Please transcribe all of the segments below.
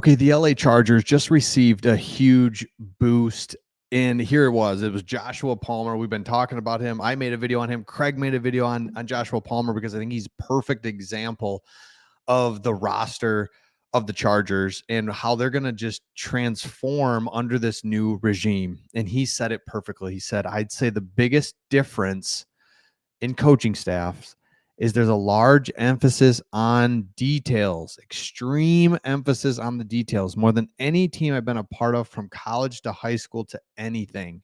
Okay, the LA Chargers just received a huge boost. And here it was. It was Joshua Palmer. We've been talking about him. I made a video on him. Craig made a video on Joshua Palmer because I think he's a perfect example of the roster of the Chargers and how they're going to just transform under this new regime. And he said it perfectly. He said, I'd say the biggest difference in coaching staffs is there's a large emphasis on details, extreme emphasis on the details, more than any team I've been a part of from college to high school to anything.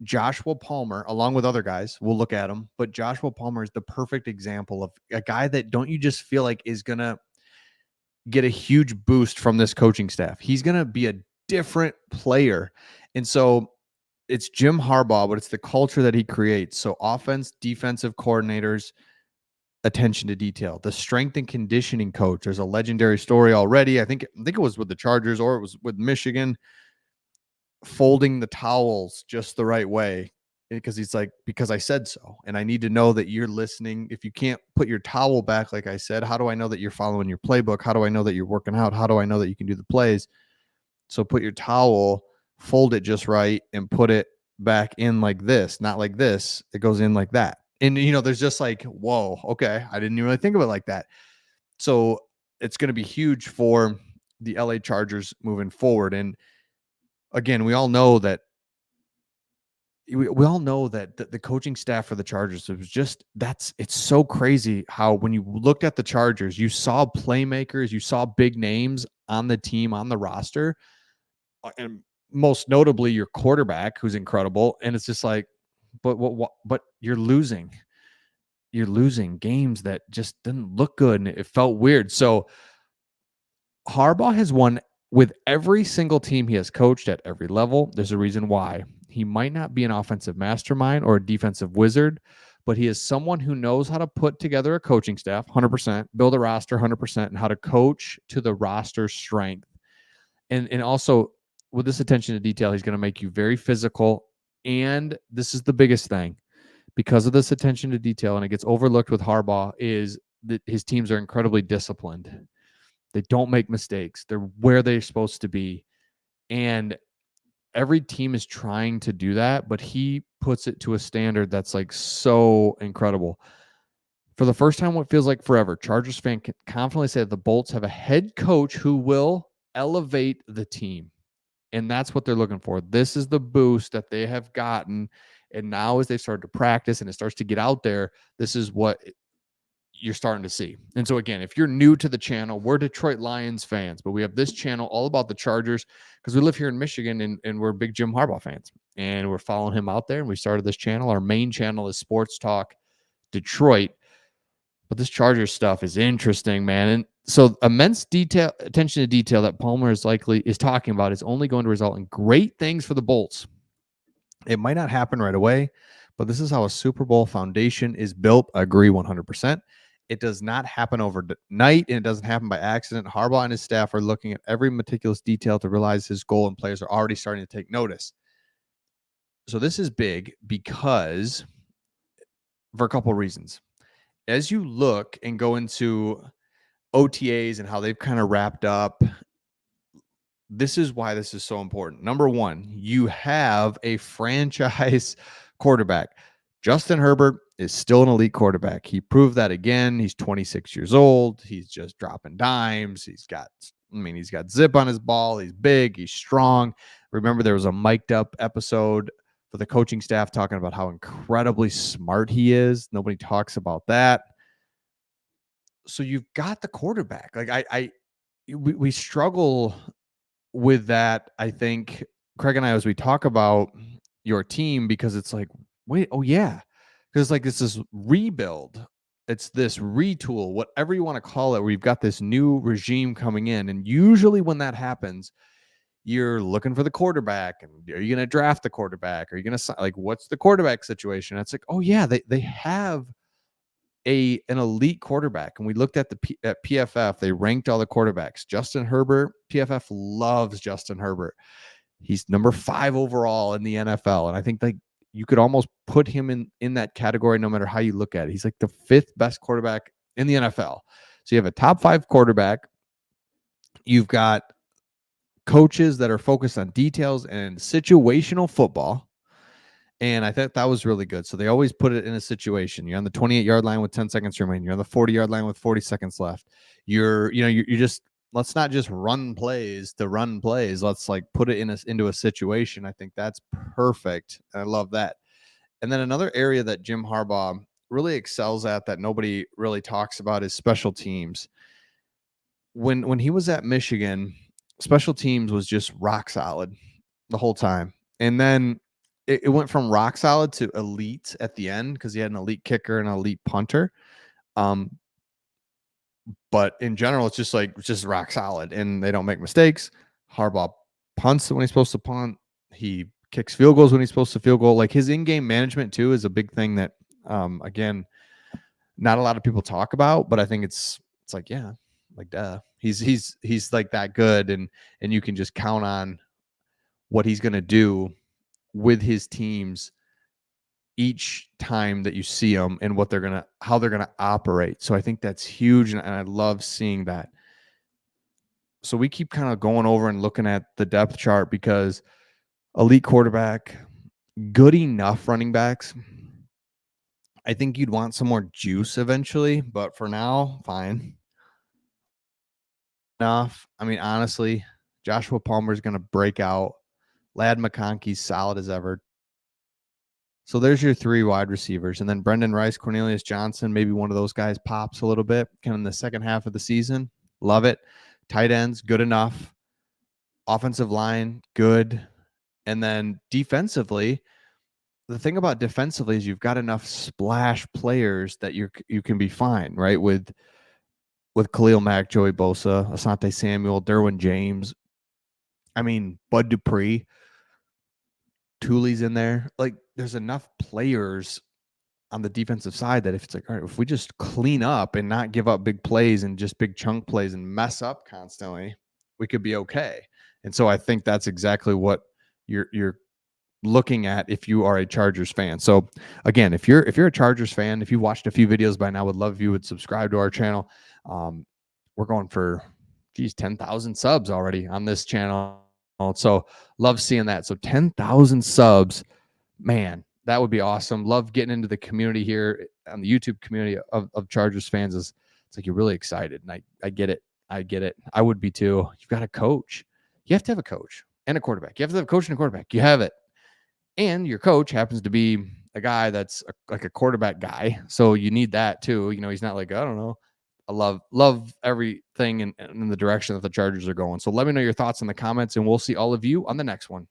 Joshua Palmer, along with other guys, we'll look at him, but Joshua Palmer is the perfect example of a guy that don't you just feel like is going to get a huge boost from this coaching staff. He's going to be a different player. And so it's Jim Harbaugh, but it's the culture that he creates. So offense, defensive coordinators, attention to detail. The strength and conditioning coach. There's a legendary story already. I think it was with the Chargers or it was with Michigan, folding the towels just the right way because he's like, because I said so. And I need to know that you're listening. If you can't put your towel back, like I said, how do I know that you're following your playbook? How do I know that you're working out? How do I know that you can do the plays? So put your towel, fold it just right, and put it back in like this, not like this. It goes in like that. And, there's just like, whoa, okay. I didn't even really think of it like that. So it's going to be huge for the LA Chargers moving forward. And again, we all know that the coaching staff for the Chargers, it was just, it's so crazy how when you looked at the Chargers, you saw playmakers, you saw big names on the team, on the roster, and most notably your quarterback, who's incredible. And it's just like, but you're losing games that just didn't look good. And it felt weird. So Harbaugh has won with every single team he has coached at every level. There's a reason why. He might not be an offensive mastermind or a defensive wizard, but he is someone who knows how to put together a coaching staff 100%, build a roster 100%, and how to coach to the roster's strength. And also with this attention to detail, he's going to make you very physical. And this is the biggest thing because of this attention to detail, and it gets overlooked with Harbaugh, is that his teams are incredibly disciplined. They don't make mistakes. They're where they're supposed to be. And every team is trying to do that, but he puts it to a standard that's like so incredible. For the first time, what feels like forever, Chargers fan can confidently say that the Bolts have a head coach who will elevate the team. And that's what they're looking for. This is the boost that they have gotten. And now as they start to practice and it starts to get out there, this is what you're starting to see. And so again, if you're new to the channel, we're Detroit Lions fans, but we have this channel all about the Chargers because we live here in Michigan and we're big Jim Harbaugh fans. And we're following him out there. And we started this channel. Our main channel is Sports Talk Detroit. But this Chargers stuff is interesting, man. And so immense attention to detail that Palmer is talking about is only going to result in great things for the Bolts. It might not happen right away, but this is how a Super Bowl foundation is built. I agree 100%. It does not happen overnight, and it doesn't happen by accident. Harbaugh and his staff are looking at every meticulous detail to realize his goal, and players are already starting to take notice. So this is big because for a couple of reasons. As you look and go into OTAs and how they've kind of wrapped up, this is why this is so important. Number one, you have a franchise quarterback. Justin Herbert is still an elite quarterback. He proved that again. He's 26 years old. He's just dropping dimes. He's got zip on his ball. He's big. He's strong. Remember, there was a mic'd up episode for the coaching staff talking about how incredibly smart he is. Nobody talks about that. So you've got the quarterback. Like we struggle with that. I think Craig and I, as we talk about your team, because it's like, wait, oh yeah. Because like it's this rebuild. It's this retool, whatever you want to call it, where you've got this new regime coming in. And usually when that happens, you're looking for the quarterback. And are you going to draft the quarterback? Are you going to like, what's the quarterback situation? It's like, oh yeah, they have an elite quarterback. And we looked at at PFF, they ranked all the quarterbacks. Justin Herbert, PFF loves Justin Herbert. He's number 5 overall in the NFL. And I think like you could almost put him in that category no matter how you look at it. He's like the 5th best quarterback in the NFL. So you have a top 5 quarterback. You've got coaches that are focused on details and situational football. And I thought that was really good. So they always put it in a situation. You're on the 28-yard line with 10 seconds remaining. You're on the 40-yard line with 40 seconds left. You're just, let's not just run plays to run plays. Let's like put it into a situation. I think that's perfect. I love that. And then another area that Jim Harbaugh really excels at that nobody really talks about is special teams. When he was at Michigan, special teams was just rock solid the whole time. And then it went from rock solid to elite at the end because he had an elite kicker and an elite punter. Um, but in general, it's just rock solid and they don't make mistakes. Harbaugh punts when he's supposed to punt. He kicks field goals when he's supposed to field goal. Like his in-game management too is a big thing that again, not a lot of people talk about, but I think it's like, yeah, like duh. He's like that good and you can just count on what he's gonna do with his teams each time that you see them and how they're gonna operate. So I think that's huge, and I love seeing that. So we keep kind of going over and looking at the depth chart because elite quarterback, good enough running backs. I think you'd want some more juice eventually, but for now, fine. Enough. I mean, honestly, Joshua Palmer's going to break out. Lad McConkey's solid as ever. So there's your three wide receivers. And then Brendan Rice, Cornelius Johnson, maybe one of those guys pops a little bit kind of in the second half of the season. Love it. Tight ends, good enough. Offensive line, good. And then defensively, the thing about defensively is you've got enough splash players that you can be fine, right? With Khalil Mack, Joey Bosa, Asante Samuel, Derwin James. I mean, Bud Dupree, Thule's in there. Like, there's enough players on the defensive side that if it's like, all right, if we just clean up and not give up big plays and just big chunk plays and mess up constantly, we could be okay. And so I think that's exactly what you're looking at if you are a Chargers fan. So again, if you're a Chargers fan, if you watched a few videos by now, would love if you would subscribe to our channel. We're going for 10,000 subs already on this channel. So love seeing that. So 10,000 subs, man, that would be awesome. Love getting into the community here on the YouTube community of Chargers fans. It's like you're really excited. And I get it. I get it. I would be too. You've got a coach. You have to have a coach and a quarterback. You have to have a coach and a quarterback. You have it. And your coach happens to be a guy that's like a quarterback guy. So you need that too. You know, he's not like, I don't know. I love everything in the direction that the Chargers are going. So let me know your thoughts in the comments, and we'll see all of you on the next one.